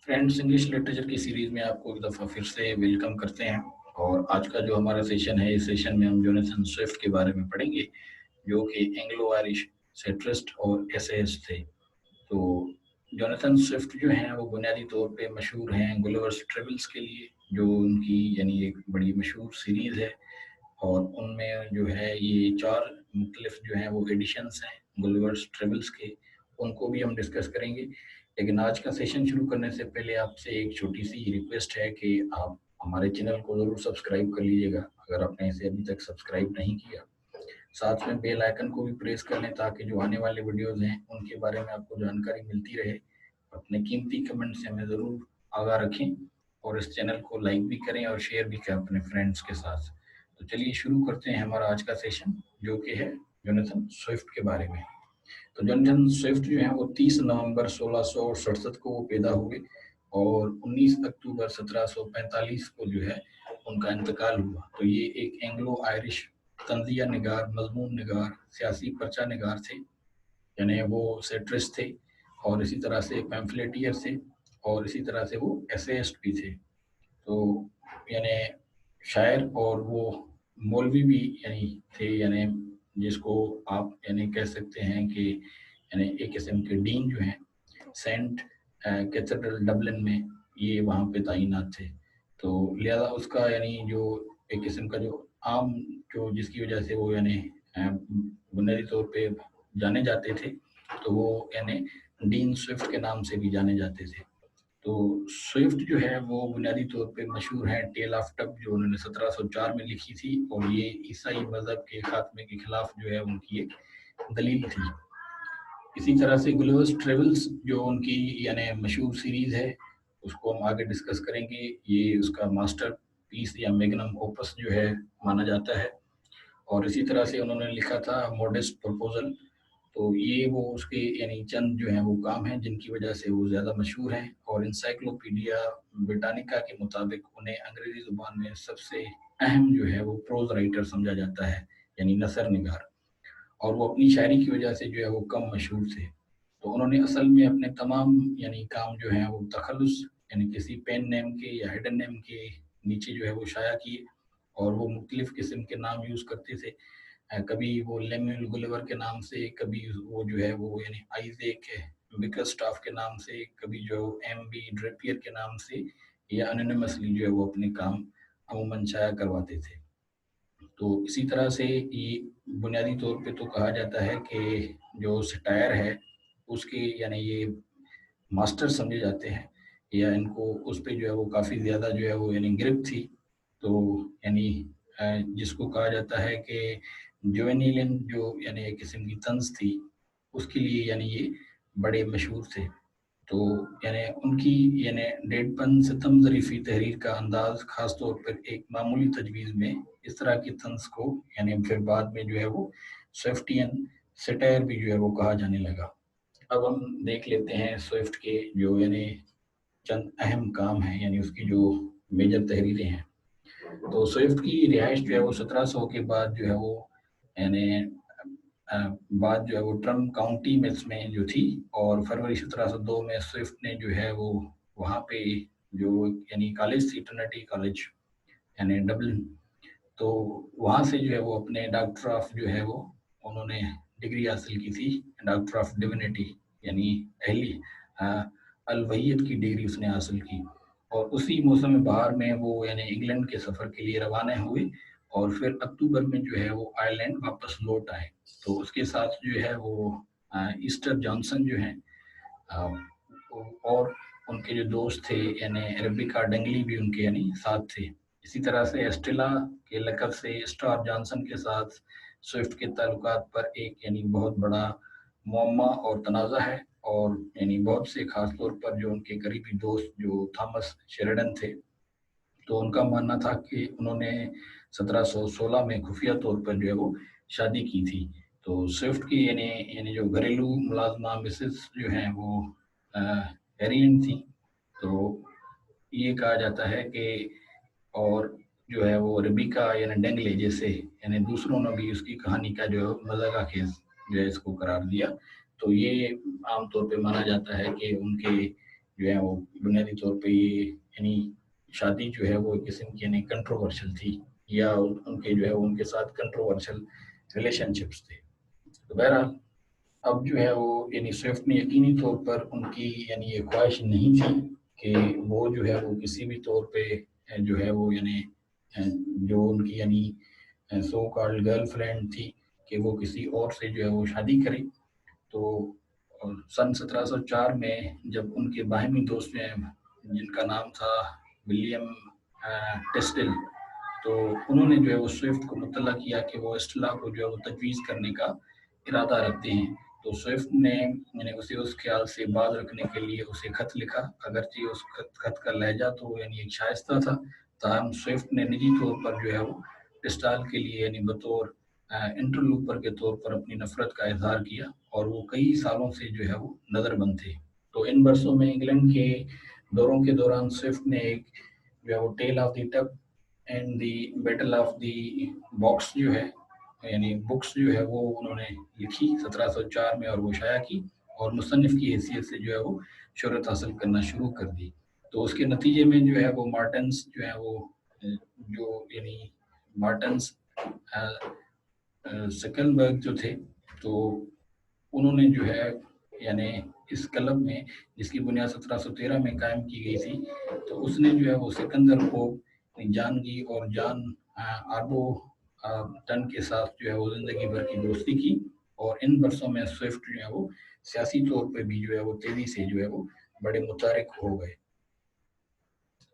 Friends, English literature की series में आपको एक दफ़ा फिर से वेलकम करते हैं। और आज का जो हमारा सेशन है, इस सेशन में हम जोनाथन स्विफ्ट के बारे में पढ़ेंगे, जो कि एंग्लो आयरिश सेट्रिस्ट और एसेइस्ट थे। तो जोनाथन स्विफ्ट जो हैं वो बुनियादी तौर पे मशहूर हैं गुलिवर्स ट्रेवल्स के लिए, जो उनकी यानी एक बड़ी मशहूर सीरीज़ है। और उनमें जो है ये 4 मुख्तलिफ जो हैं वो एडिशंस हैं गुलिवर्स ट्रेवल्स के, उनको भी हम डिस्कस करेंगे। लेकिन आज का सेशन शुरू करने से पहले आपसे एक छोटी-सी रिक्वेस्ट है कि आप हमारे चैनल को ज़रूर सब्सक्राइब कर लीजिएगा, अगर आपने इसे अभी तक सब्सक्राइब नहीं किया। साथ में बेल आइकन को भी प्रेस कर लें ताकि जो आने वाले वीडियोज़ हैं, उनके बारे में आपको जानकारी मिलती रहे। अपने कीमती कमेंट से हमें ज़रूर आगाह रखें और इस चैनल को लाइक भी करें और शेयर भी करें अपने फ्रेंड्स के साथ। तो चलिए शुरू करते हैं हमारा आज का सेशन, जो कि है जोनाथन स्विफ्ट के बारे में। तो जोनाथन स्विफ्ट जो है वो 30 नवंबर 1667 को वो पैदा हुए और 19 अक्टूबर 1745 को जो है उनका इंतकाल हुआ। तो ये एक एंग्लो आयरिश तंज़िया निगार, मज़मून निगार, सियासी पर्चा निगार थे, यानी वो सेट्रिस्ट थे और इसी तरह से पैम्फलेटियर थे और इसी तरह से वो एसेइस्ट भी थे। तो यानी शायर और वो मौलवी भी यानी थे, यानी जिसको आप यानी कह सकते हैं कि यानी एक किस्म के डीन जो हैं सेंट कैथेड्रल डबलिन में, ये वहाँ पे तैनात थे। तो लिहाजा उसका यानी जो एक किस्म का जो आम जो जिसकी वजह से वो यानी बुनियादी तौर पे जाने जाते थे, तो वो यानी डीन स्विफ्ट के नाम से भी जाने जाते थे। तो स्विफ्ट जो है वो बुनियादी तौर पे मशहूर है टेल ऑफ टब, जो उन्होंने 1704 में लिखी थी, और ये ईसाई मज़हब के खात्मे के खिलाफ जो है उनकी एक दलील थी। इसी तरह से गुलिवर्स ट्रेवल्स जो उनकी यानी मशहूर सीरीज़ है, उसको हम आगे डिस्कस करेंगे। ये उसका मास्टर पीस या मैग्नम ओपस जो है माना जाता है। और इसी तरह से उन्होंने लिखा था मॉडेस्ट प्रपोजल। तो ये वो उसके यानी चंद जो हैं वो काम हैं जिनकी वजह से वो ज़्यादा मशहूर हैं। और इंसाइक्लोपीडिया ब्रिटानिका के मुताबिक उन्हें अंग्रेज़ी ज़ुबान में सबसे अहम जो है वो प्रोज़ राइटर समझा जाता है, यानी नसर निगार। और वो अपनी शायरी की वजह से जो है वो कम मशहूर थे। तो उन्होंने असल में अपने तमाम यानी काम जो हैं वो तखल्लुस यानी किसी पेन नेम के या हिडन नेम के नीचे जो है वो शाया किए, और वो मुख्तलिफ़ किस्म के नाम यूज़ करते थे। कभी वो लेम्युएल गुलिवर के नाम से, कभी वो जो है वो यानी आइज़ैक बिकरस्टॉफ के नाम से, कभी जो एम.बी. ड्रेपियर के नाम से, या एनोनिमसली जो है वो अपने काम अमूमन शाया करवाते थे। तो इसी तरह से ये बुनियादी तौर पे तो कहा जाता है कि जो सटायर है, उसके यानी ये मास्टर समझे जाते हैं, या इनको उस पे जो है वो काफ़ी ज़्यादा जो है वो यानी गिरफ्त थी। तो यानी जिसको कहा जाता है कि जुवेनिलिन जो यानी एक किस्म की तंज़ थी, उसके लिए यानी ये बड़े मशहूर थे। तो यानी उनकी यानी डेढ़पन सितम ज़रीफ़ी तहरीर का अंदाज़ ख़ास तौर पर एक मामूली तजवीज़ में इस तरह की तंज़ को यानी फिर बाद में जो है वो स्विफ्टियन सटायर भी जो है वो कहा जाने लगा। अब हम देख लेते हैं स्विफ्ट के जो यानी चंद अहम काम हैं, यानी उसकी जो मेजर तहरीरें हैं। तो स्विफ्ट की रिहाइश जो है वो 1700 के बाद जो है वो यानी बाद जो है वो ट्रम काउंटी मिल्स में जो थी, और फरवरी 1702 में स्विफ्ट ने जो है वो वहाँ पे जो यानी कॉलेज थी, ट्रिनिटी कॉलेज यानी डबलिन, तो वहाँ से जो है वो अपने डॉक्टर ऑफ जो है वो उन्होंने डिग्री हासिल की थी, डॉक्टर ऑफ डिविनिटी, यानी अहली अलवहियत की डिग्री उसने हासिल की। और उसी मौसम बहार में वो यानी इंग्लैंड के सफ़र के लिए रवाना हुए, और फिर अक्टूबर में जो है वो आयरलैंड वापस लौट आए। तो उसके साथ जो है वो ईस्टर जॉनसन जो हैं, और उनके जो दोस्त थे यानी रेबेका डंगली भी उनके यानी साथ थे। इसी तरह से एस्टेला के लक़ब से स्टार जॉनसन के साथ स्विफ्ट के ताल्लुकात पर एक यानी बहुत बड़ा मुअम्मा और तनाज़ा है। और यानी बहुत से ख़ास तौर पर जो उनके करीबी दोस्त जो थॉमस शेरिडन थे, तो उनका मानना था कि उन्होंने 1716 में खुफिया तौर पर जो है वो शादी की थी। तो स्विफ्ट की यानी यानी जो घरेलू मुलाज़मा मिसेस जो हैं वो एरियन थी। तो ये कहा जाता है कि और जो है वो रेबेका यानी डेंगले जैसे यानी दूसरों ने भी उसकी कहानी का जो मज़ाक़ खेज़ जो है इसको करार दिया। तो ये आम तौर पे माना जाता है कि उनके जो है वो बुनियादी तौर पे ये यानी शादी जो है वो एक किस्म की यानी कंट्रोवर्शियल थी, या उनके जो है उनके साथ कंट्रोवर्शियल रिलेशनशिप्स थे। तो बहरहाल अब जो है वो यानी स्विफ्ट ने यकीनी तौर पर उनकी यानी ये ख्वाहिश नहीं थी कि वो जो है वो किसी भी तौर पे जो है वो यानी जो उनकी यानी सो कॉल्ड गर्लफ्रेंड थी कि वो किसी और से जो है वो शादी करे। तो सन 1704 में जब उनके बाहमी दोस्त जो हैं जिनका नाम था विलियम टेस्टिल, तो उन्होंने जो है वो स्विफ्ट को मुतल्ला किया कि वो इस्टिला को जो है वो तजवीज़ करने का इरादा रखते हैं। तो स्विफ्ट ने यानी उसे उस ख्याल से बाज रखने के लिए उसे खत लिखा, अगरचे उस खत का लहजा तो यानी एक शाइस्ता था, ताहम स्विफ्ट ने निजी तौर पर जो है वो टेस्टाल के लिए यानी बतौर इंटरलूपर के तौर पर अपनी नफरत का इजहार किया, और वो कई सालों से जो है वो नज़रबंद थे। तो इन बरसों में इंग्लैंड के दौरों के दौरान स्विफ्ट ने एक जो है वो tale of the tub and the battle of the books जो है यानी बुक्स जो है वो उन्होंने लिखी 1704 में, और वो शाया की, और मुसन्निफ की हैसियत से जो है वो शोहरत हासिल करना शुरू कर दी। तो उसके नतीजे में जो है वो मार्टन्स जो है वो जो यानी मार्टन्स सकलबर्ग जो थे, तो उन्होंने जो है यानी इस क्लब में जिसकी बुनियाद 1713 में कायम की गई थी, तो उसने जो है वो सिकंदर को जानगी और जान आर्बो टन के साथ जो है वो जिंदगी भर की दोस्ती की, और इन बरसों में स्विफ्ट जो है वो सियासी तौर पे भी जो है वो तेजी से जो है वो बड़े मुतारिक हो गए।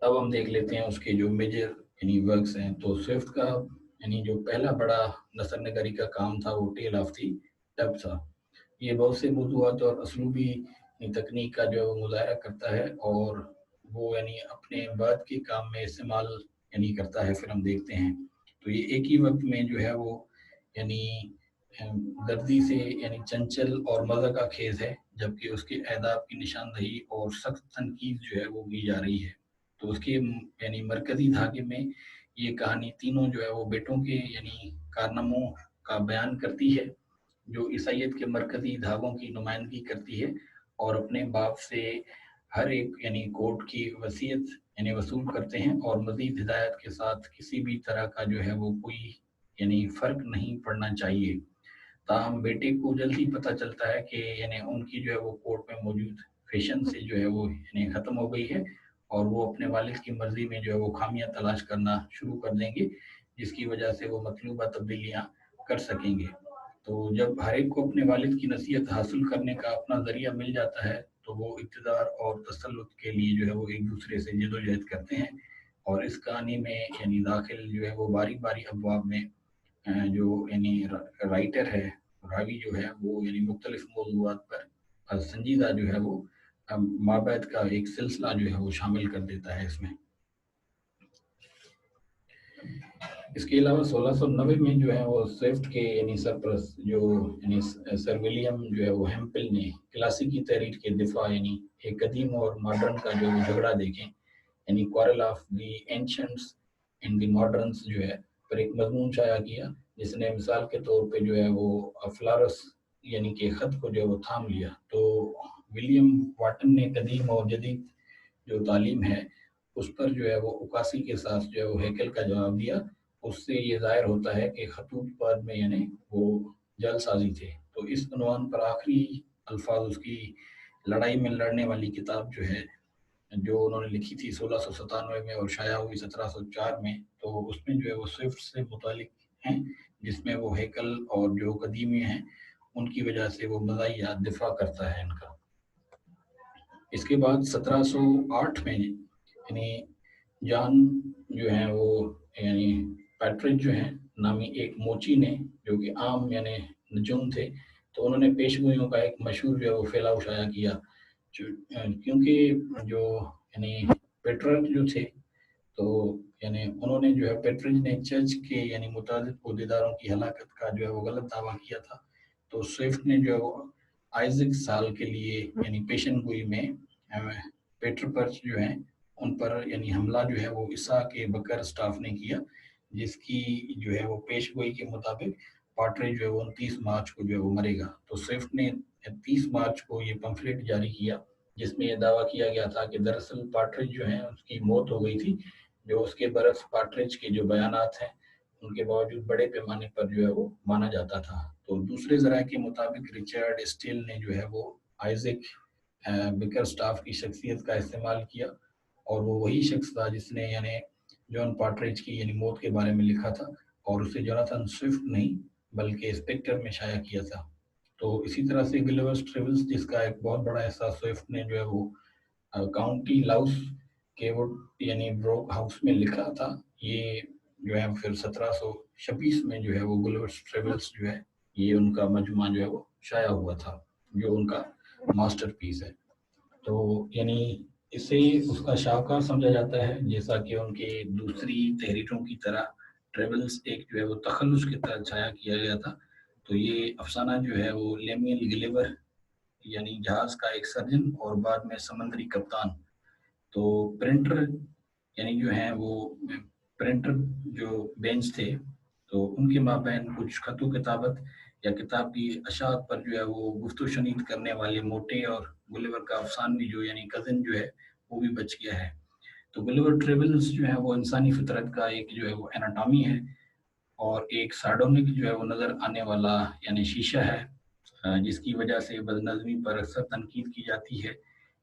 अब हम देख लेते हैं उसके जो मेजर यानी वर्क्स हैं। तो स्विफ्ट का यानी जो पहला बड़ा नसर नगरी का काम था वो टेल ऑफ दी टब था। ये बहुत से मौज़ूआत और असलूबी तकनीक का जो है वो मुज़ाहरा करता है, और वो यानी अपने बाद के काम में इस्तेमाल यानी करता है, फिर हम देखते हैं। तो ये एक ही वक्त में जो है वो यानी दर्दी से यानी चंचल और मज़ा का खेज है, जबकि उसके आदाब की निशानदही और सख्त तनकीद जो है वो की जा रही है। तो उसके यानी मरकज़ी धागे में ये कहानी तीनों जो है वो बेटों के यानी कारनामों का बयान करती है, जो ईसाइयत के मरकज़ी धागों की नुमाइंदगी करती है, और अपने बाप से हर एक यानी कोर्ट की वसीयत यानी वसूल करते हैं, और मज़ीद हिदायत के साथ किसी भी तरह का जो है वो कोई यानी फ़र्क नहीं पड़ना चाहिए। ताहम बेटे को जल्द ही पता चलता है कि यानी उनकी जो है वो कोर्ट में मौजूद फैशन से जो है वो यानी ख़त्म हो गई है, और वो अपने वालिद की मर्ज़ी में जो है वो खामियाँ तलाश करना शुरू कर देंगे, जिसकी वजह से वो मतलूबा तब्दीलियाँ कर सकेंगे। तो जब हर एक को अपने वालिद की नसीहत हासिल करने का अपना ज़रिया मिल जाता है, तो वो इक़्तिदार और तसल्लुत के लिए जो है वो एक-दूसरे से जद्दोजहद करते हैं, और इस कहानी में यानी दाखिल जो है वो बारी-बारी अबवाब में जो यानी राइटर है, रावी जो है वो यानी मुख्तलिफ मौज़ूआत पर संजीदा जो है वो माबैत का एक सिलसिला जो है वो शामिल कर देता है इसमें। इसके अलावा 1690 में जो है वो स्विफ्ट के यानी सरपरस्त जो यानी सर विलियम जो है वो हेम्पल ने क्लासिकी तहरीर के दिफा यानी एक कदीम और मॉडर्न का जो झगड़ा देखें, यानी quarrel of the ancients and the moderns जो है पर एक मजमून शाया किया, जिसने मिसाल के तौर पे जो है वो फ्लारस यानी कि खत को जो है वो थाम लिया। तो विलियम वाटन ने कदीम और जदीद जो तालीम है उस पर जो है वो उकासी के साथ जो है वो हैकल का जवाब दिया। उससे ये ज़ाहिर होता है कि खतूत बाद में यानी वो जालसाजी थे। तो इस उन्वान पर आखिरी अल्फाज उसकी लड़ाई में लड़ने वाली किताब जो है, जो उन्होंने लिखी थी 1697 में और शाया हुई 1704 में, तो उसमें जो है वो स्विफ्ट से मुतालिक हैं, जिसमें वो हैकल और जो कदीमी हैं उनकी वजह से वो मज़ाहिया दिफा करता है इनका। इसके बाद 1708 में यानी जॉन जो है वो यानी पैट्रिक जो है नामी एक मोची ने, जो कि आम यानी नजूम थे, तो उन्होंने पेशगोइयों का एक मशहूर जो है वो फैलाव शाया किया। क्योंकि जो यानी पेट्रिक जो थे, तो यानी उन्होंने जो है पेट्रिज ने चर्च के यानी मुताबिक अहदेदारों की हलाकत का जो है वो गलत दावा किया था। तो स्विफ्ट ने जो है वो आइजक साल के लिए यानी पेशन गोई में पेटर पर जो है उन पर यानी हमला जो है वो ईसा के बकर स्टाफ ने किया, जिसकी जो है वो पेश गोई के मुताबिक पार्टरे जो है वो 29 मार्च को जो है वो मरेगा। तो स्विफ्ट ने 30 मार्च को ये पम्फलेट जारी किया, जिसमें ये दावा किया गया था कि दरअसल पार्टरिज जो हैं उसकी मौत हो गई थी, जो उसके बरक्स पार्टरिज के जो बयानात हैं उनके बावजूद बड़े पैमाने पर जो है वो माना जाता था। तो दूसरे ज़राए के मुताबिक रिचर्ड स्टील ने जो है वो आइज़ैक बिकरस्टॉफ की शख्सियत का इस्तेमाल किया, और वो वही शख्स था जिसने यानी जॉन पार्टरिज की यानी मौत के बारे में लिखा था, और उसे जोनाथन स्विफ्ट नहीं बल्कि स्पेक्टर में शाया किया था। तो इसी तरह से गुलिवर्स ट्रेवल्स, जिसका एक बहुत बड़ा हिस्सा स्विफ्ट ने जो है वो काउंटी लाउस के वो यानी ब्रोक हाउस में लिखा था, ये जो है फिर 1726 में जो है वो गुलिवर्स ट्रेवल्स जो है ये उनका मजमूआ जो है वो शाया हुआ था, जो उनका मास्टरपीस है। तो यानी इसे उसका शाहकार समझा जाता है, जैसा कि उनके दूसरी तहरीरों की तरह ट्रेवल्स एक जो है वो तखल्लुस के तहत छाया किया गया था। तो ये अफसाना जो है वो लेमियल गिलिवर यानी जहाज का एक सर्जन और बाद में समंदरी कप्तान, तो प्रिंटर यानी जो है वो प्रिंटर जो बेंच थे, तो उनके माबैन कुछ खतु किताबत या किताब की अशात पर जो है वो गुफ्तु शनीद करने वाले मोटे और गुलिवर का अफसानवी जो यानी कजिन जो है वो भी बच गया है। तो गुलिवर ट्रेवल्स जो है वो इंसानी फितरत का एक जो है वो एनाटॉमी है, और एक सार्डोनिक जो है वो नज़र आने वाला यानी शीशा है, जिसकी वजह से बदनज़मी पर अक्सर तनकीद की जाती है।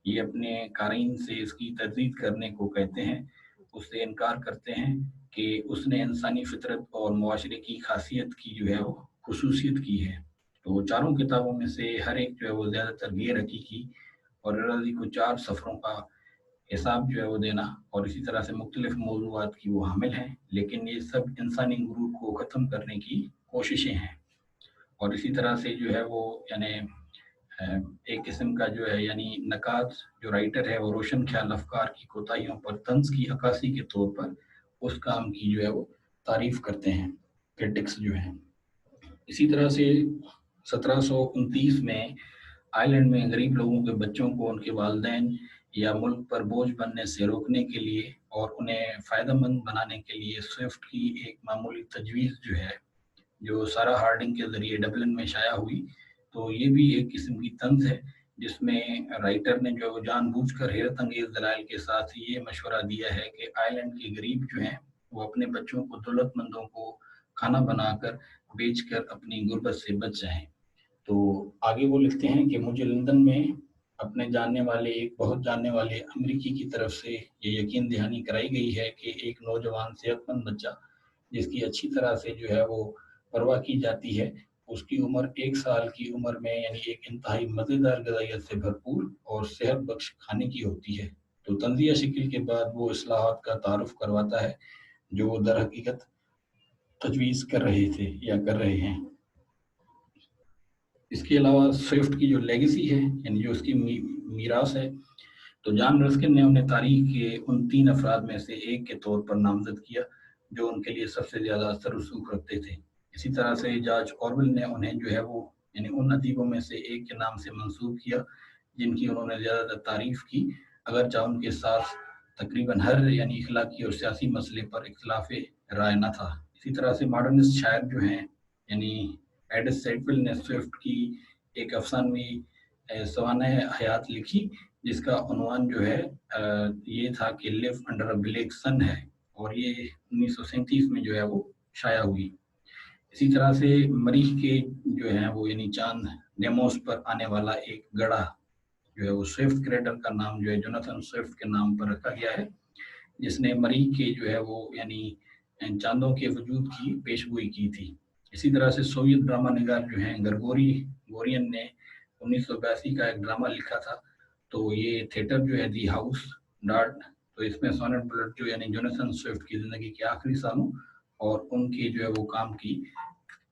ये अपने क़ारीन से इसकी तजदीद करने को कहते हैं, उससे इनकार करते हैं कि उसने इंसानी फ़ितरत और मुआशरे की ख़ासियत की जो है वो ख़ुसूसियत की है। तो चारों किताबों में से हर एक जो है वो ज़्यादातर गैर हकीकी और रज़ी को 4 सफ़रों का हिसाब जो है वो देना और इसी तरह से मुख्तलिफ मौज़ूआत की वो हामिल हैं, लेकिन ये सब इंसानी गुरूर को ख़त्म करने की कोशिशें हैं। और इसी तरह से जो है वो यानी एक किस्म का जो है यानी नकात जो राइटर है वो रोशन ख्याल अफकार की कोताहियों पर तंज की अक्कासी के तौर पर उस काम की जो है वो तारीफ करते हैं, क्रिटिक्स जो हैं। इसी तरह से 1729 में आयरलैंड में गरीब लोगों के बच्चों को उनके वालिदैन या मुल्क पर बोझ बनने से रोकने के लिए और उन्हें फ़ायदेमंद बनाने के लिए स्विफ्ट की एक मामूली तजवीज़ जो है, जो सारा हार्डिंग के ज़रिए डबलिन में शाया हुई। तो ये भी एक किस्म की तंज़ है, जिसमें राइटर ने जो जानबूझकर हैरत अंगेज़ दलाइल के साथ ये मशवरा दिया है कि आयरलैंड के गरीब जो हैं, वो अपने बच्चों को दौलतमंदों को खाना बनाकर बेचकर अपनी गुर्बत से बच जाएँ। तो आगे वो लिखते हैं कि मुझे लंदन में अपने जानने वाले एक बहुत जानने वाले अमेरिकी की तरफ से ये यकीन दहानी कराई गई है कि एक नौजवान सेहतमंद बच्चा, जिसकी अच्छी तरह से जो है वो परवाह की जाती है, उसकी उम्र 1 साल की उम्र में यानी एक इंतहाई मज़ेदार ग़िज़ाइयत से भरपूर और सेहत बख्श खाने की होती है। तो तंज़िया शिकिल के बाद वो इस्लाहात का तारुफ़ करवाता है, जो वो दर हकीकत तजवीज़ कर रहे थे या कर रहे हैं। इसके अलावा स्विफ्ट की जो लेगेसी है, यानी जो उसकी मीरास है, तो जॉन रस्किन ने उन्हें तारीख के उन 3 अफराद में से एक के तौर पर नामज़द किया, जो उनके लिए सबसे ज़्यादा असर रसूख रखते थे। इसी तरह से जॉर्ज ऑरवेल ने उन्हें जो है वो यानी उन अदीबों में से एक के नाम से मंसूब किया, जिनकी उन्होंने ज़्यादातर तारीफ़ की, अगरचे उनके साथ तकरीबन हर यानी इखलाकी और सियासी मसले पर इख्तिलाफ़ राय न था। इसी तरह से मॉडर्निस्ट शायर जो हैं, यानी एडस सेडविल ने स्विफ्ट की एक अफ़सानवी सवानह हयात लिखी, जिसका उन्वान जो है ये था कि live under a black sun है, और ये 1937 में जो है वो शाया हुई। इसी तरह से मरीख के जो हैं वो यानी चाँद नेमोस पर आने वाला एक गड़ा जो है वो स्विफ्ट क्रेटर का नाम जो है जोनाथन स्विफ्ट के नाम पर रखा गया है, जिसने मरीख के जो है वो यानी चाँदों के वजूद की पेशगोई की थी। इसी तरह से सोवियत ड्रामा निगार जो हैं ग्रिगोरी गोरियन ने 1982 का एक ड्रामा लिखा था। तो ये थिएटर जो है दी हाउस डार्ट, तो इसमें सोनेट ब्लड जो यानी जोनाथन स्विफ्ट की ज़िंदगी के आखिरी सालों और उनके जो है वो काम की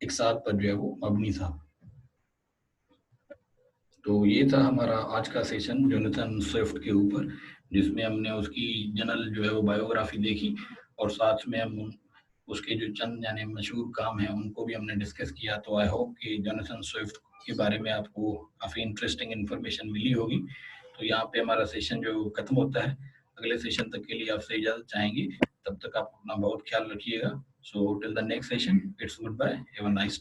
इकसार पर जो है वो मबनी था। तो ये था हमारा आज का सेशन जोनाथन स्विफ्ट के ऊपर, जिसमें हमने उसकी जनरल जो है वो बायोग्राफी देखी, और साथ में हम उसके जो चंद यानी मशहूर काम हैं उनको भी हमने डिस्कस किया। तो आई होप कि जोनाथन स्विफ्ट के बारे में आपको काफ़ी इंटरेस्टिंग इन्फॉर्मेशन मिली होगी। तो यहाँ पे हमारा सेशन जो खत्म होता है, अगले सेशन तक के लिए आपसे इजाज़त चाहेंगे। तब तक आप अपना बहुत ख्याल रखिएगा। So till the next session, it's goodbye, have a nice